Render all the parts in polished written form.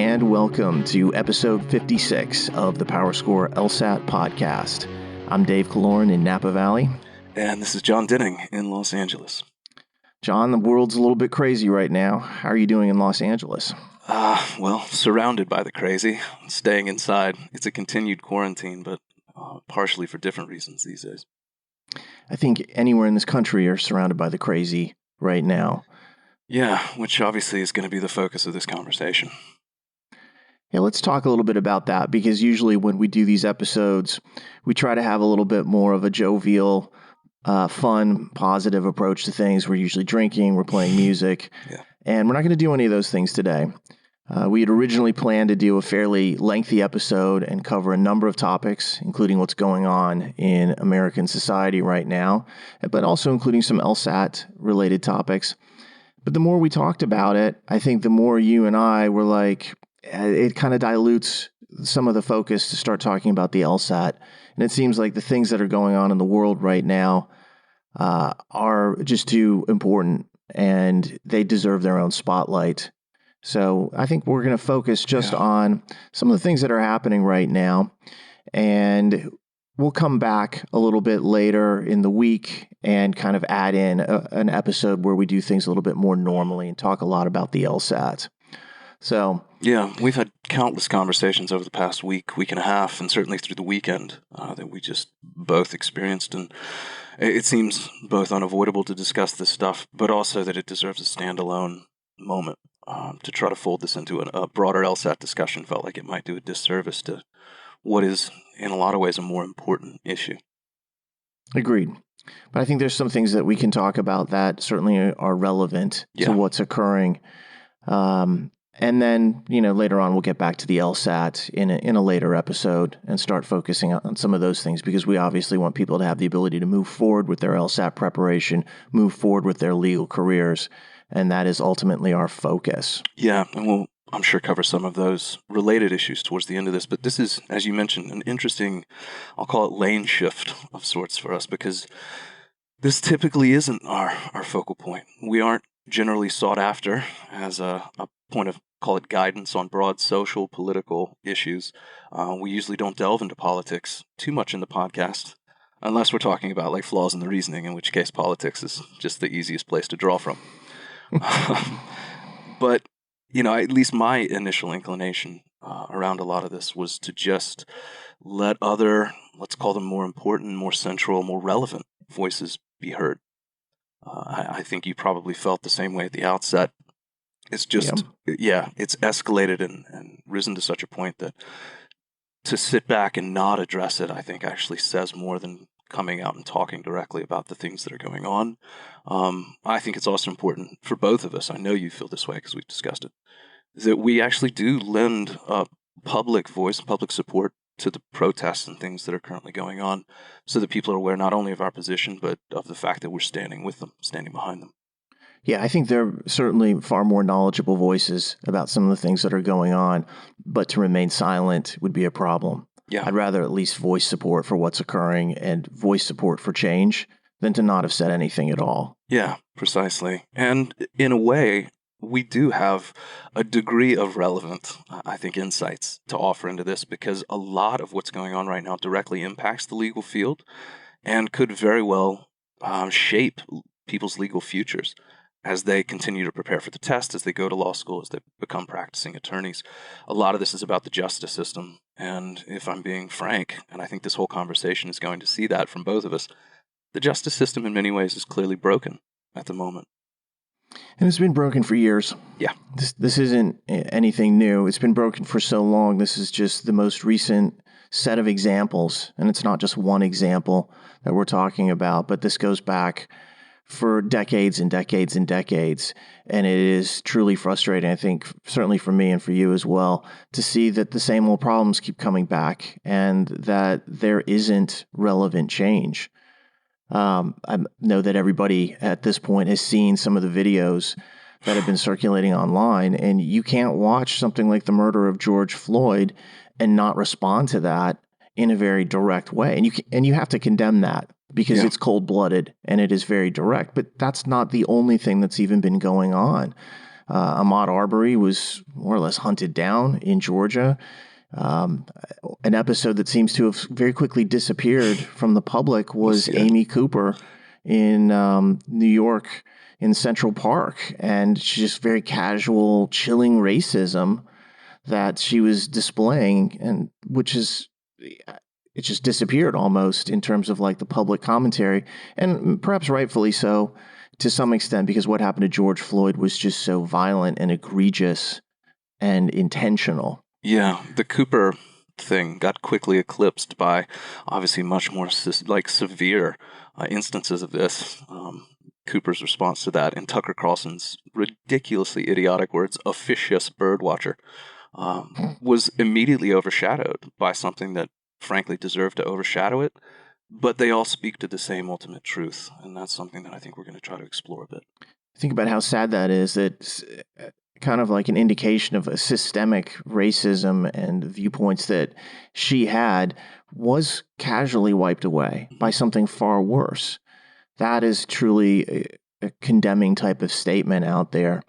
and welcome to episode 56 of the PowerScore LSAT podcast. I'm Dave Kaloran in Napa Valley. And this is John Dinning in Los Angeles. John, the world's a little bit crazy right now. How are you doing in Los Angeles? Well, surrounded by the crazy, staying inside. It's a continued quarantine, but partially for different reasons these days. I think anywhere in this country are surrounded by the crazy right now. Yeah, which obviously is going to be the focus of this conversation. Yeah, let's talk a little bit about that, because usually when we do these episodes, we try to have a little bit more of a jovial, fun, positive approach to things. We're usually drinking, we're playing music, and we're not going to do any of those things today. We had originally planned to do a fairly lengthy episode and cover a number of topics, including what's going on in American society right now, but also including some LSAT-related topics. But the more we talked about it, I think the more you and I were like, it kind of dilutes some of the focus to start talking about the LSAT. And it seems like the things that are going on in the world right now are just too important, and they deserve their own spotlight. So I think we're going to focus just on some of the things that are happening right now. And we'll come back a little bit later in the week and kind of add in an episode where we do things a little bit more normally and talk a lot about the LSAT. So yeah, we've had countless conversations over the past week and a half, and certainly through the weekend that we just both experienced. And it seems both unavoidable to discuss this stuff, but also that it deserves a standalone moment. To try to fold this into a broader LSAT discussion felt like it might do a disservice to what is, in a lot of ways, a more important issue. Agreed. But I think there's some things that we can talk about that certainly are relevant to what's occurring. And then, later on, we'll get back to the LSAT in a later episode and start focusing on some of those things, because we obviously want people to have the ability to move forward with their LSAT preparation, move forward with their legal careers. And that is ultimately our focus. Yeah, and we'll, I'm sure, cover some of those related issues towards the end of this. But this is, as you mentioned, an interesting, I'll call it lane shift of sorts for us, because this typically isn't our focal point. We aren't generally sought after as a point of, call it, guidance on broad social, political issues. We usually don't delve into politics too much in the podcast, unless we're talking about like flaws in the reasoning, in which case politics is just the easiest place to draw from. But, at least my initial inclination around a lot of this was to just let other, let's call them more important, more central, more relevant voices be heard. I think you probably felt the same way at the outset. It's just, it's escalated and risen to such a point that to sit back and not address it, I think actually says more than coming out and talking directly about the things that are going on. I think it's also important for both of us, I know you feel this way because we've discussed it, that we actually do lend public voice, public support to the protests and things that are currently going on, so that people are aware not only of our position, but of the fact that we're standing with them, standing behind them. Yeah, I think they're certainly far more knowledgeable voices about some of the things that are going on, but to remain silent would be a problem. Yeah. I'd rather at least voice support for what's occurring and voice support for change than to not have said anything at all. Yeah, precisely. And in a way, we do have a degree of relevant, I think, insights to offer into this, because a lot of what's going on right now directly impacts the legal field and could very well shape people's legal futures as they continue to prepare for the test, as they go to law school, as they become practicing attorneys. A lot of this is about the justice system. And if I'm being frank, and I think this whole conversation is going to see that from both of us, the justice system in many ways is clearly broken at the moment. And it's been broken for years. Yeah. This isn't anything new. It's been broken for so long. This is just the most recent set of examples. And it's not just one example that we're talking about, but this goes back for decades and decades and decades. And it is truly frustrating, I think, certainly for me and for you as well, to see that the same old problems keep coming back and that there isn't relevant change. I know that everybody at this point has seen some of the videos that have been circulating online, and you can't watch something like the murder of George Floyd and not respond to that in a very direct way. And you have to condemn that, because it's cold-blooded and it is very direct. But that's not the only thing that's even been going on. Ahmaud Arbery was more or less hunted down in Georgia. Um, an episode that seems to have very quickly disappeared from the public was Amy Cooper in New York in Central Park. And she's just very casual, chilling racism that she was displaying, and which is, it just disappeared almost in terms of like the public commentary, and perhaps rightfully so to some extent, because what happened to George Floyd was just so violent and egregious and intentional. Yeah, the Cooper thing got quickly eclipsed by obviously much more severe instances of this. Cooper's response to that, in Tucker Carlson's ridiculously idiotic words, officious birdwatcher, was immediately overshadowed by something that frankly deserved to overshadow it. But they all speak to the same ultimate truth, and that's something that I think we're going to try to explore a bit. Think about how sad that is. That's kind of like an indication of a systemic racism, and viewpoints that she had was casually wiped away by something far worse. That is truly a condemning type of statement out there.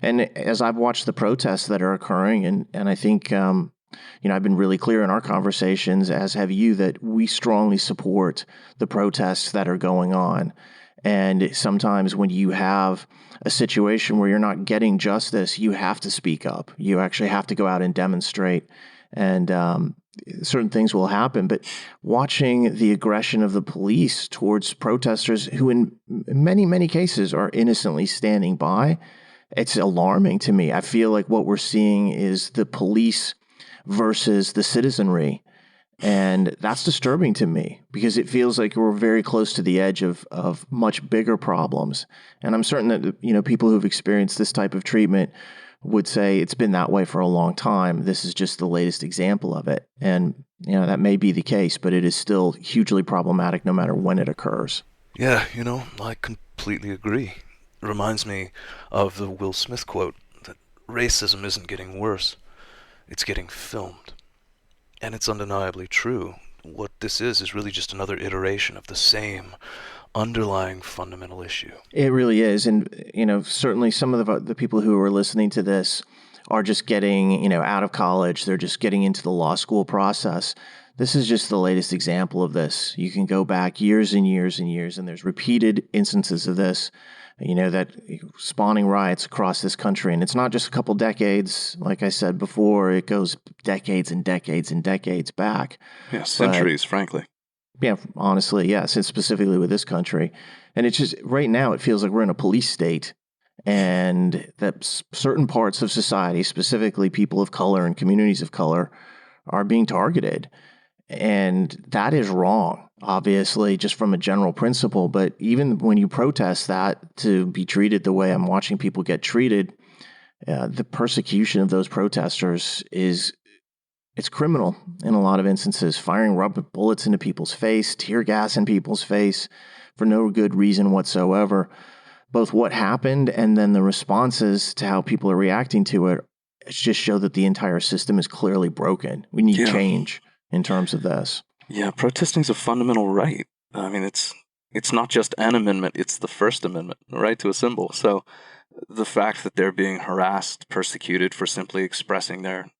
And as I've watched the protests that are occurring, and I think, I've been really clear in our conversations, as have you, that we strongly support the protests that are going on. And sometimes when you have a situation where you're not getting justice, you have to speak up. You actually have to go out and demonstrate. And certain things will happen. But watching the aggression of the police towards protesters who in many, many cases are innocently standing by, it's alarming to me. I feel like what we're seeing is the police versus the citizenry. And that's disturbing to me, because it feels like we're very close to the edge of much bigger problems. And I'm certain that, people who've experienced this type of treatment would say it's been that way for a long time. This is just the latest example of it. And, that may be the case, but it is still hugely problematic no matter when it occurs. Yeah, I completely agree. It reminds me of the Will Smith quote that racism isn't getting worse, it's getting filmed. And it's undeniably true. What this is really just another iteration of the same underlying fundamental issue. It really is. And, certainly some of the people who are listening to this are just getting, out of college. They're just getting into the law school process. This is just the latest example of this. You can go back years and years and years, and there's repeated instances of this, that spawning riots across this country. And it's not just a couple decades. Like I said before, it goes decades and decades and decades back. Yeah, centuries, frankly. Yeah, honestly, yes, and specifically with this country. And it's just, right now, it feels like we're in a police state, and that certain parts of society, specifically people of color and communities of color, are being targeted. And that is wrong, obviously, just from a general principle. But even when you protest that, to be treated the way I'm watching people get treated, the persecution of those protesters it's criminal in a lot of instances. Firing rubber bullets into people's face, tear gas in people's face for no good reason whatsoever. Both what happened and then the responses to how people are reacting to it just show that the entire system is clearly broken. We need change in terms of this. Yeah, protesting is a fundamental right. I mean, it's not just an amendment, it's the First Amendment, the right to assemble. So the fact that they're being harassed, persecuted for simply expressing their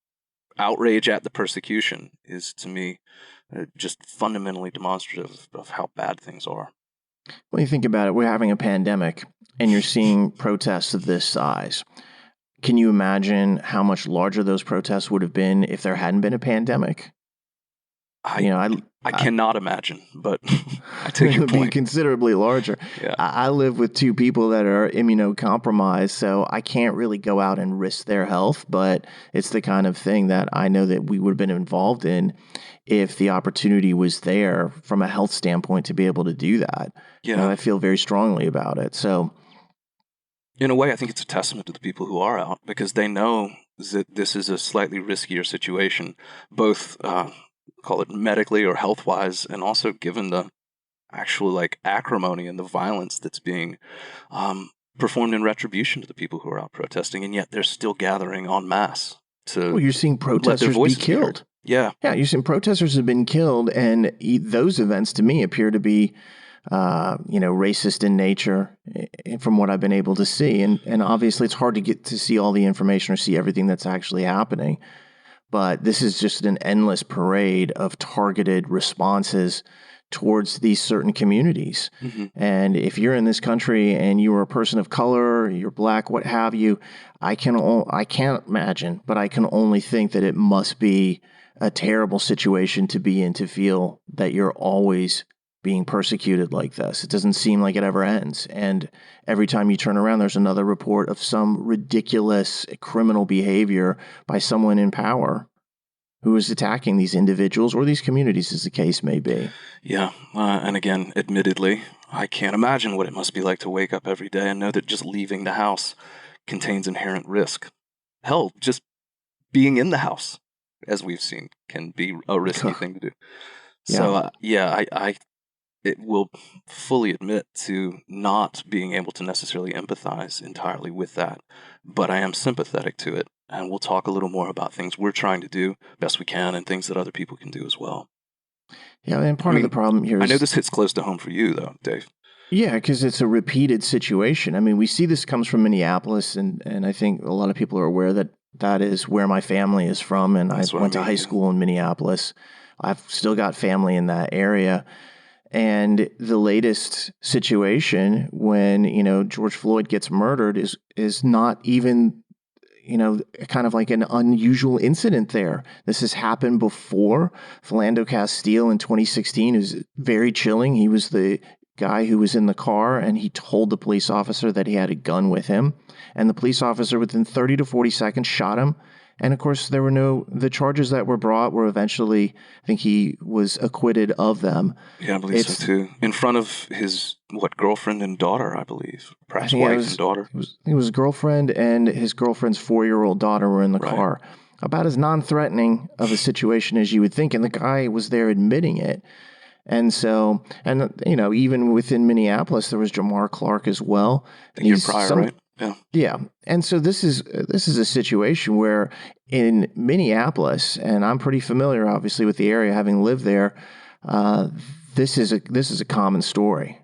outrage at the persecution is, to me, just fundamentally demonstrative of how bad things are. When you think about it, we're having a pandemic, and you're seeing protests of this size. Can you imagine how much larger those protests would have been if there hadn't been a pandemic? I cannot imagine, but I take your point. It would be considerably larger. Yeah. I live with two people that are immunocompromised, so I can't really go out and risk their health, but it's the kind of thing that I know that we would have been involved in if the opportunity was there from a health standpoint to be able to do that. Yeah. I feel very strongly about it. So, in a way, I think it's a testament to the people who are out, because they know that this is a slightly riskier situation, both call it medically or health-wise, and also given the actual acrimony and the violence that's being performed in retribution to the people who are out protesting, and yet they're still gathering en masse to. Well, you're seeing protesters be killed. Yeah, you're seeing protesters have been killed, and those events to me appear to be racist in nature, from what I've been able to see. And obviously, it's hard to get to see all the information or see everything that's actually happening. But this is just an endless parade of targeted responses towards these certain communities. Mm-hmm. And if you're in this country and you are a person of color, you're black, what have you, I can't imagine, but I can only think that it must be a terrible situation to be in, to feel that you're always being persecuted like this. It doesn't seem like it ever ends. And every time you turn around, there's another report of some ridiculous criminal behavior by someone in power who is attacking these individuals or these communities, as the case may be. Yeah. And again, admittedly, I can't imagine what it must be like to wake up every day and know that just leaving the house contains inherent risk. Hell, just being in the house, as we've seen, can be a risky thing to do. So, I it will fully admit to not being able to necessarily empathize entirely with that, but I am sympathetic to it. And we'll talk a little more about things we're trying to do best we can and things that other people can do as well. Yeah, and part of the problem here is... I know this hits close to home for you, though, Dave. Yeah, because it's a repeated situation. I mean, we see this comes from Minneapolis, and I think a lot of people are aware that that is where my family is from, and I went to high school in Minneapolis. I've still got family in that area. And the latest situation when, George Floyd gets murdered is not even... kind of like an unusual incident there. This has happened before. Philando Castile in 2016 is very chilling. He was the guy who was in the car, and he told the police officer that he had a gun with him. And the police officer, within 30 to 40 seconds, shot him. And of course, the charges that were brought were eventually, I think he was acquitted of them. Yeah, I believe so too. In front of his, girlfriend and daughter, I believe. Perhaps wife and daughter. It was his girlfriend and his girlfriend's 4-year-old daughter were in the car. About as non-threatening of a situation as you would think. And the guy was there admitting it. And so, even within Minneapolis, there was Jamar Clark as well. The year prior, right? Yeah. Yeah. And so this is a situation where in Minneapolis, and I'm pretty familiar, obviously, with the area, having lived there, this is a common story.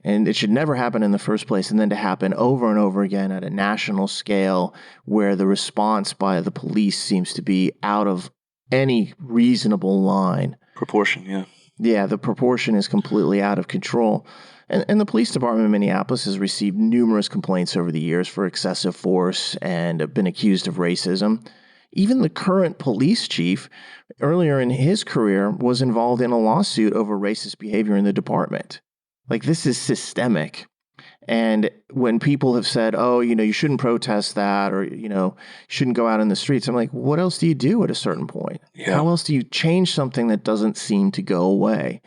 And it should never happen in the first place, and then to happen over and over again at a national scale where the response by the police seems to be out of any reasonable line. Proportion, yeah. Yeah, the proportion is completely out of control. And the police department in Minneapolis has received numerous complaints over the years for excessive force and have been accused of racism. Even the current police chief, earlier in his career, was involved in a lawsuit over racist behavior in the department. Like, this is systemic. And when people have said, oh, you shouldn't protest that, or, you shouldn't go out in the streets, I'm like, what else do you do at a certain point? Yeah. How else do you change something that doesn't seem to go away?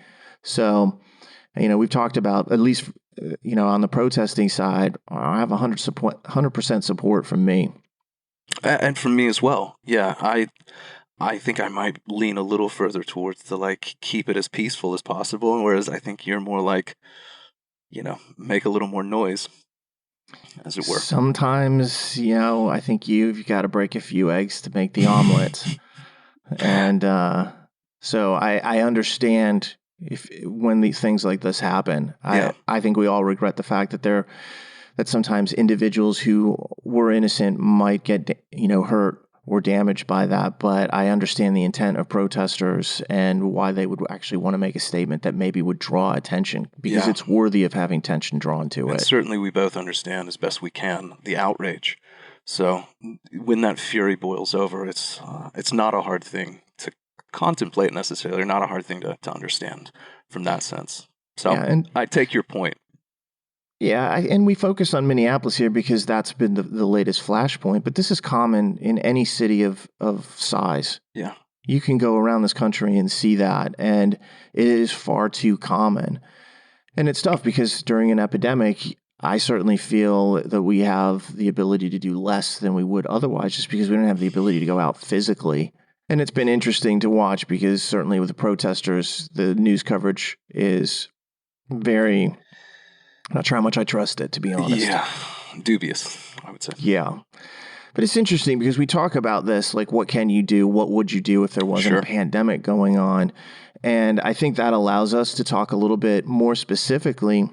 So, we've talked about, at least, on the protesting side, I have 100% support from me. And from me as well. Yeah, I think I might lean a little further towards the, keep it as peaceful as possible, whereas I think you're more like, make a little more noise, as it were. Sometimes, I think you've got to break a few eggs to make the omelet. And so I understand when these things like this happen. I think we all regret the fact that that sometimes individuals who were innocent might get, hurt or damaged by that. But I understand the intent of protesters and why they would actually want to make a statement that maybe would draw attention, because it's worthy of having attention drawn to it. Certainly we both understand as best we can the outrage. So when that fury boils over, it's not a hard thing to contemplate necessarily, or not a hard thing to understand from that sense. So and I take your point. Yeah, and we focus on Minneapolis here because that's been the latest flashpoint, but this is common in any city of size. Yeah. You can go around this country and see that, and it is far too common. And it's tough because during an epidemic, I certainly feel that we have the ability to do less than we would otherwise, just because we don't have the ability to go out physically. And it's been interesting to watch because certainly with the protesters, the news coverage is very... I'm not sure how much I trust it, to be honest. Yeah, dubious, I would say. Yeah. But it's interesting because we talk about this, like, what can you do? What would you do if there wasn't a pandemic going on? And I think that allows us to talk a little bit more specifically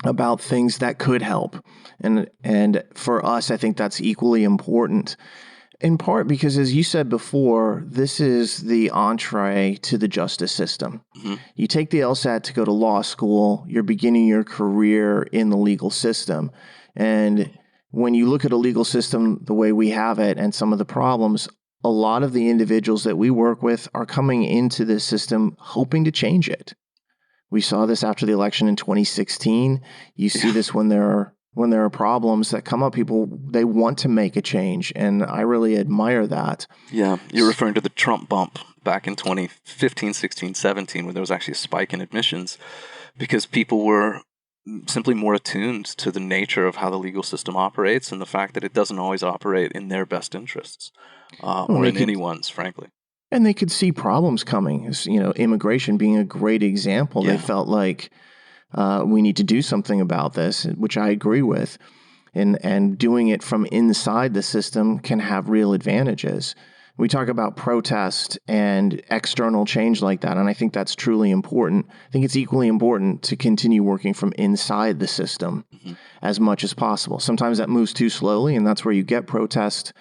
about things that could help. And for us, I think that's equally important, in part because, as you said before, this is the entree to the justice system. Mm-hmm. You take the LSAT to go to law school, you're beginning your career in the legal system. And when you look at a legal system the way we have it and some of the problems, a lot of the individuals that we work with are coming into this system hoping to change it. We saw this after the election in 2016. You see this when there are problems that come up. People, they want to make a change, and I really admire that. Yeah, you're referring to the Trump bump back in 2015, 16, 17, when there was actually a spike in admissions because people were simply more attuned to the nature of how the legal system operates and the fact that it doesn't always operate in their best interests or in anyone's, frankly. And they could see problems coming. Immigration being a great example. Yeah. They felt like we need to do something about this, which I agree with. And doing it from inside the system can have real advantages. We talk about protest and external change like that, and I think that's truly important. I think it's equally important to continue working from inside the system as much as possible. Sometimes that moves too slowly, and that's where you get protest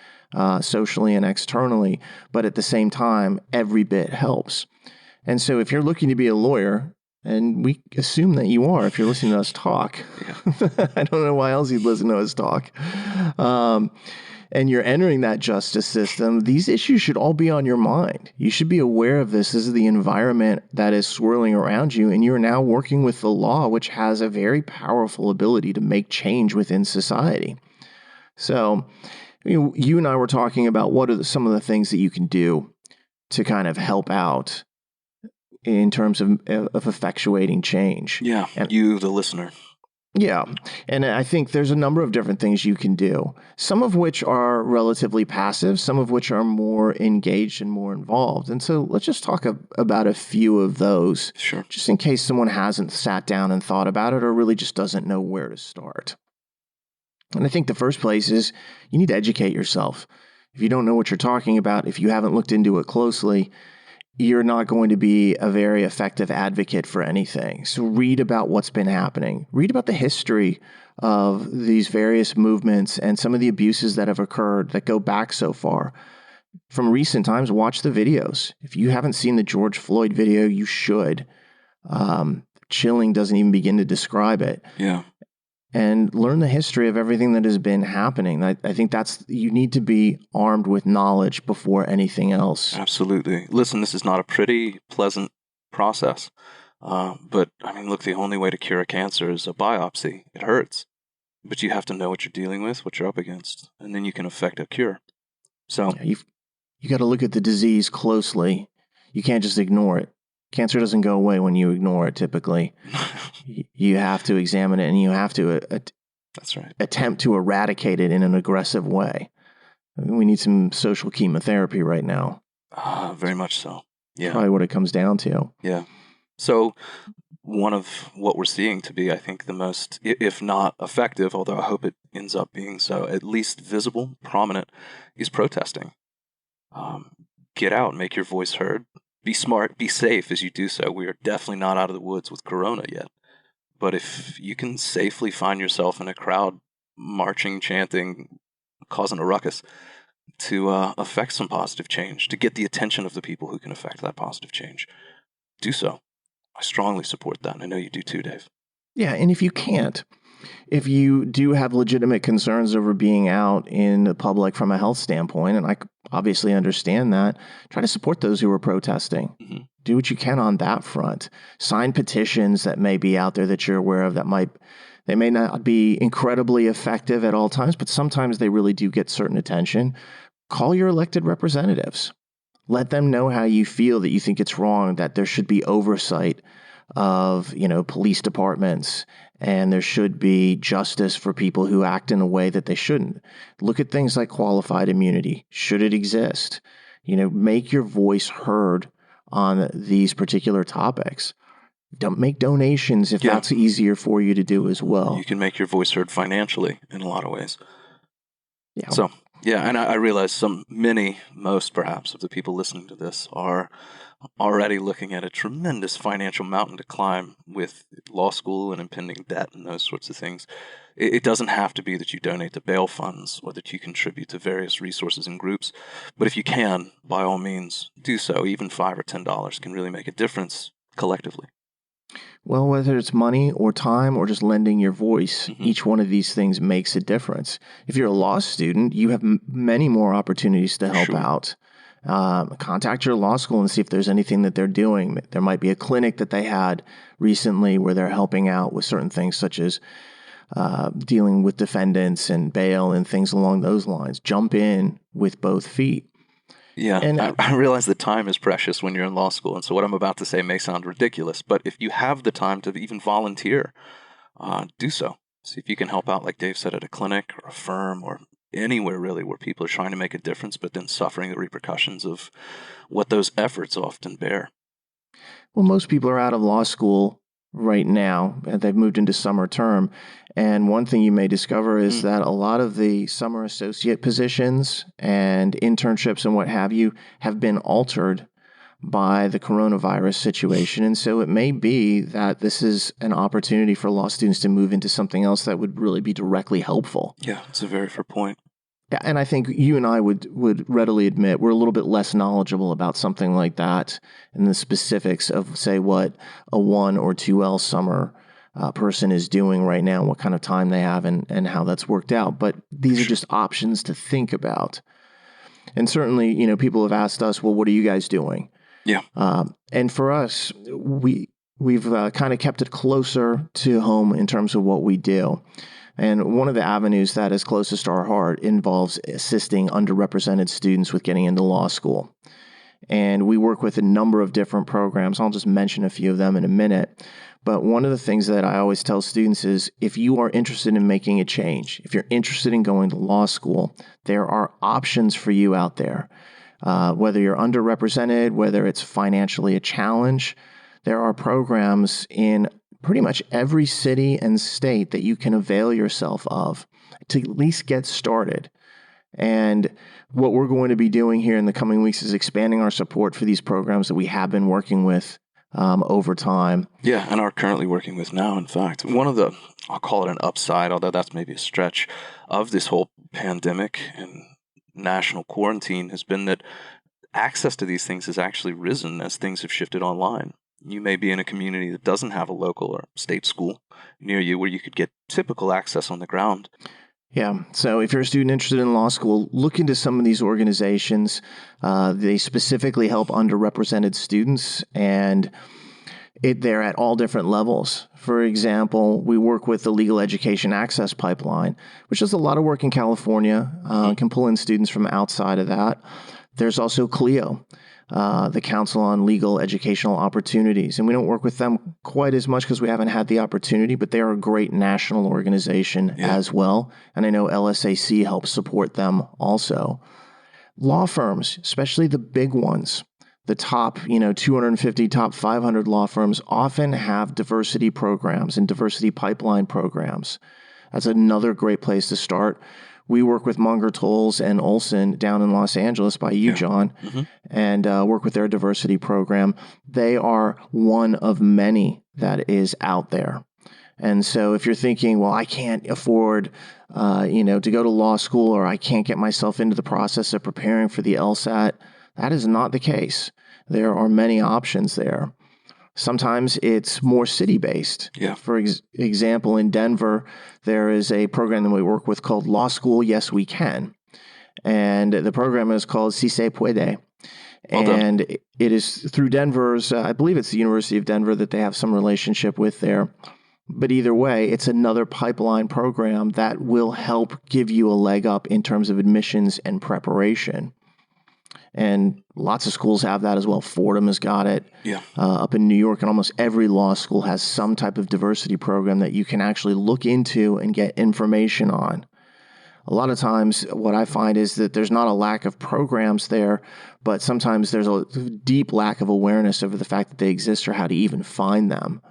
socially and externally. But at the same time, every bit helps. And so if you're looking to be a lawyer, and we assume that you are if you're listening to us talk. Yeah. I don't know why else you'd listen to us talk. And you're entering that justice system, these issues should all be on your mind. You should be aware of this. This is the environment that is swirling around you, and you're now working with the law, which has a very powerful ability to make change within society. So you and I were talking about what are some of the things that you can do to kind of help out in terms of effectuating change. Yeah, and you, the listener. Yeah, and I think there's a number of different things you can do, some of which are relatively passive, some of which are more engaged and more involved. And so let's just talk about a few of those, Sure. Just in case someone hasn't sat down and thought about it or really just doesn't know where to start. And I think the first place is you need to educate yourself. If you don't know what you're talking about, if you haven't looked into it closely, you're not going to be a very effective advocate for anything. So read about what's been happening. Read about the history of these various movements and some of the abuses that have occurred that go back so far. From recent times, watch the videos. If you haven't seen the George Floyd video, you should. Chilling doesn't even begin to describe it. Yeah. And learn the history of everything that has been happening. I think you need to be armed with knowledge before anything else. Absolutely. Listen, this is not a pretty, pleasant process. But, I mean, look, the only way to cure a cancer is a biopsy. It hurts. But you have to know what you're dealing with, what you're up against, and then you can effect a cure. So you got to look at the disease closely. You can't just ignore it. Cancer doesn't go away when you ignore it, typically. You have to examine it, and you have to That's right. attempt to eradicate it in an aggressive way. We need some social chemotherapy right now. Very much so. Yeah. Probably what it comes down to. Yeah. So one of what we're seeing to be, I think, the most, if not effective, although I hope it ends up being so, at least visible, prominent, is protesting. Get out, make your voice heard. Be smart, be safe as you do so. We are definitely not out of the woods with Corona yet. But if you can safely find yourself in a crowd marching, chanting, causing a ruckus to affect some positive change, to get the attention of the people who can affect that positive change, do so. I strongly support that, and I know you do too, Dave. Yeah, and if you can't, if you do have legitimate concerns over being out in the public from a health standpoint, and I obviously understand that, try to support those who are protesting. Mm-hmm. Do what you can on that front. Sign petitions that may be out there that you're aware of they may not be incredibly effective at all times, but sometimes they really do get certain attention. Call your elected representatives. Let them know how you feel, that you think it's wrong, that there should be oversight of, police departments, and there should be justice for people who act in a way that they shouldn't. Look at things like qualified immunity. Should it exist? Make your voice heard on these particular topics. Don't make donations if that's easier for you to do as well. You can make your voice heard financially in a lot of ways. Yeah. So Yeah, and I realize most perhaps, of the people listening to this are already looking at a tremendous financial mountain to climb with law school and impending debt and those sorts of things. It doesn't have to be that you donate to bail funds or that you contribute to various resources and groups, but if you can, by all means, do so. Even $5 or $10 can really make a difference collectively. Well, whether it's money or time or just lending your voice, each one of these things makes a difference. If you're a law student, you have many more opportunities to help out. Contact your law school and see if there's anything that they're doing. There might be a clinic that they had recently where they're helping out with certain things such as dealing with defendants and bail and things along those lines. Jump in with both feet. Yeah, and I realize that time is precious when you're in law school, and so what I'm about to say may sound ridiculous, but if you have the time to even volunteer, do so. See if you can help out, like Dave said, at a clinic or a firm or anywhere really where people are trying to make a difference, but then suffering the repercussions of what those efforts often bear. Well, most people are out of law school right now, and they've moved into summer term. And one thing you may discover is that a lot of the summer associate positions and internships and what have you have been altered by the coronavirus situation. And so it may be that this is an opportunity for law students to move into something else that would really be directly helpful. Yeah, it's a very fair point. Yeah, and I think you and I would readily admit we're a little bit less knowledgeable about something like that and the specifics of, say, what a 1 or 2L summer person is doing right now, what kind of time they have, and how that's worked out. But these are just options to think about. And certainly, people have asked us, well, what are you guys doing? Yeah. And for us, we've kind of kept it closer to home in terms of what we do. And one of the avenues that is closest to our heart involves assisting underrepresented students with getting into law school. And we work with a number of different programs. I'll just mention a few of them in a minute. But one of the things that I always tell students is if you are interested in making a change, if you're interested in going to law school, there are options for you out there. Whether you're underrepresented, whether it's financially a challenge, there are programs in pretty much every city and state that you can avail yourself of to at least get started. And what we're going to be doing here in the coming weeks is expanding our support for these programs that we have been working with over time. Yeah, and are currently working with now, in fact. One of the, I'll call it an upside, although that's maybe a stretch, of this whole pandemic and national quarantine has been that access to these things has actually risen as things have shifted online. You may be in a community that doesn't have a local or state school near you where you could get typical access on the ground. Yeah. So if you're a student interested in law school, look into some of these organizations. They specifically help underrepresented students, and they're at all different levels. For example, we work with the Legal Education Access Pipeline, which does a lot of work in California, can pull in students from outside of that. There's also CLEO, the Council on Legal Educational Opportunities. And we don't work with them quite as much because we haven't had the opportunity, but they are a great national organization as well. And I know LSAC helps support them also. Law firms, especially the big ones, the top, 250, top 500 law firms often have diversity programs and diversity pipeline programs. That's another great place to start. We work with Munger, Tolles, and Olson down in Los Angeles by you, John, and work with their diversity program. They are one of many that is out there. And so if you're thinking, well, I can't afford, to go to law school, or I can't get myself into the process of preparing for the LSAT, that is not the case. There are many options there. Sometimes it's more city-based. Yeah. For example, in Denver, there is a program that we work with called Law School Yes We Can. And the program is called Si Se Puede. And it is through Denver's, I believe it's the University of Denver that they have some relationship with there. But either way, it's another pipeline program that will help give you a leg up in terms of admissions and preparation. And lots of schools have that as well. Fordham has got it up in New York, and almost every law school has some type of diversity program that you can actually look into and get information on. A lot of times what I find is that there's not a lack of programs there, but sometimes there's a deep lack of awareness over the fact that they exist or how to even find them.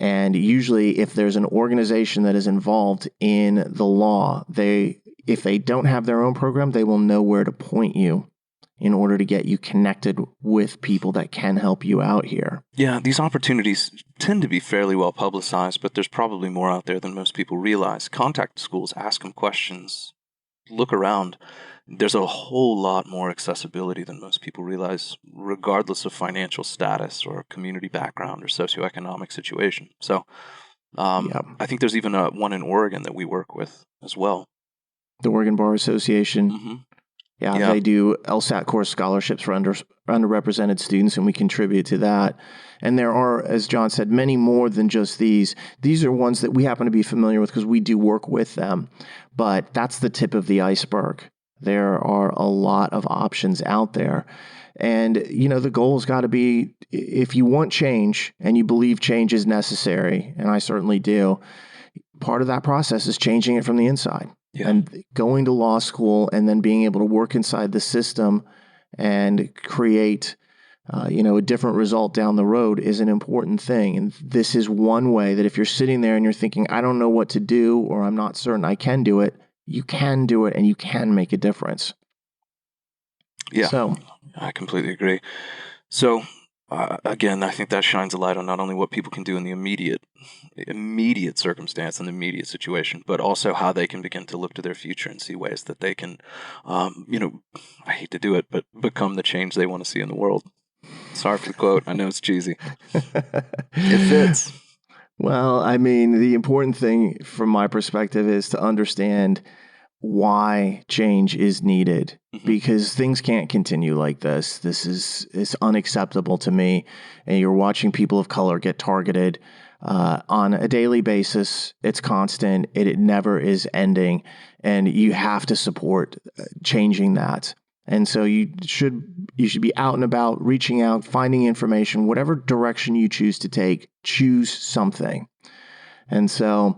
And usually if there's an organization that is involved in the law, if they don't have their own program, they will know where to point you in order to get you connected with people that can help you out here. Yeah, these opportunities tend to be fairly well publicized, but there's probably more out there than most people realize. Contact schools, ask them questions, look around. There's a whole lot more accessibility than most people realize, regardless of financial status or community background or socioeconomic situation. So I think there's even one in Oregon that we work with as well. The Oregon Bar Association. Mm-hmm. Yeah, they do LSAT course scholarships for underrepresented students, and we contribute to that. And there are, as John said, many more than just these. These are ones that we happen to be familiar with because we do work with them. But that's the tip of the iceberg. There are a lot of options out there. And, the goal has got to be, if you want change and you believe change is necessary, and I certainly do, part of that process is changing it from the inside. Yeah. And going to law school and then being able to work inside the system and create, a different result down the road is an important thing. And this is one way that if you're sitting there and you're thinking, I don't know what to do, or I'm not certain I can do it, you can do it and you can make a difference. Yeah, so I completely agree. So again, I think that shines a light on not only what people can do in the immediate circumstance and the immediate situation, but also how they can begin to look to their future and see ways that they can, I hate to do it, but become the change they want to see in the world. Sorry for the quote. I know it's cheesy. It fits. Well, I mean, the important thing from my perspective is to understand why change is needed, because things can't continue like this. This is unacceptable to me. And you're watching people of color get targeted on a daily basis. It's constant. It never is ending. And you have to support changing that. And so you should be out and about, reaching out, finding information, whatever direction you choose to take, choose something. And so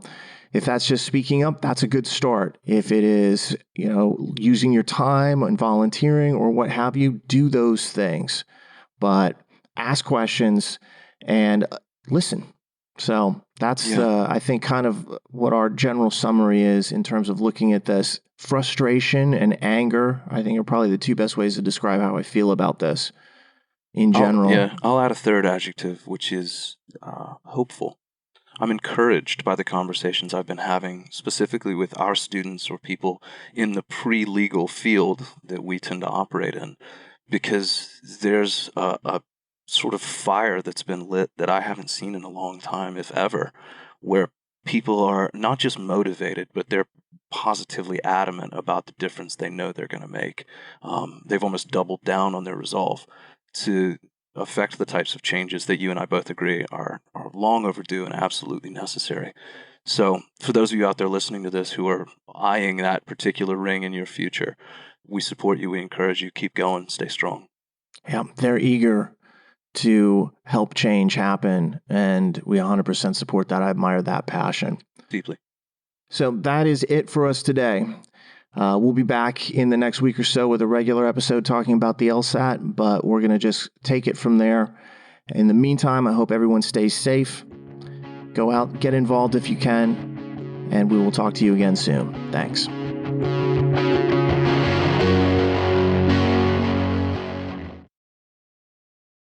if that's just speaking up, that's a good start. If it is, using your time and volunteering or what have you, do those things. But ask questions and listen. So that's, I think, kind of what our general summary is in terms of looking at this. Frustration and anger, I think, are probably the two best ways to describe how I feel about this in general. I'll add a third adjective, which is hopeful. I'm encouraged by the conversations I've been having, specifically with our students or people in the pre-legal field that we tend to operate in, because there's a sort of fire that's been lit that I haven't seen in a long time, if ever, where people are not just motivated, but they're positively adamant about the difference they know they're going to make. They've almost doubled down on their resolve to affect the types of changes that you and I both agree are long overdue and absolutely necessary. So for those of you out there listening to this who are eyeing that particular ring in your future, we support you, we encourage you, keep going, stay strong. Yeah, they're eager to help change happen, and we 100% support that. I admire that passion. Deeply. So that is it for us today. We'll be back in the next week or so with a regular episode talking about the LSAT, but we're going to just take it from there. In the meantime, I hope everyone stays safe. Go out, get involved if you can, and we will talk to you again soon. Thanks.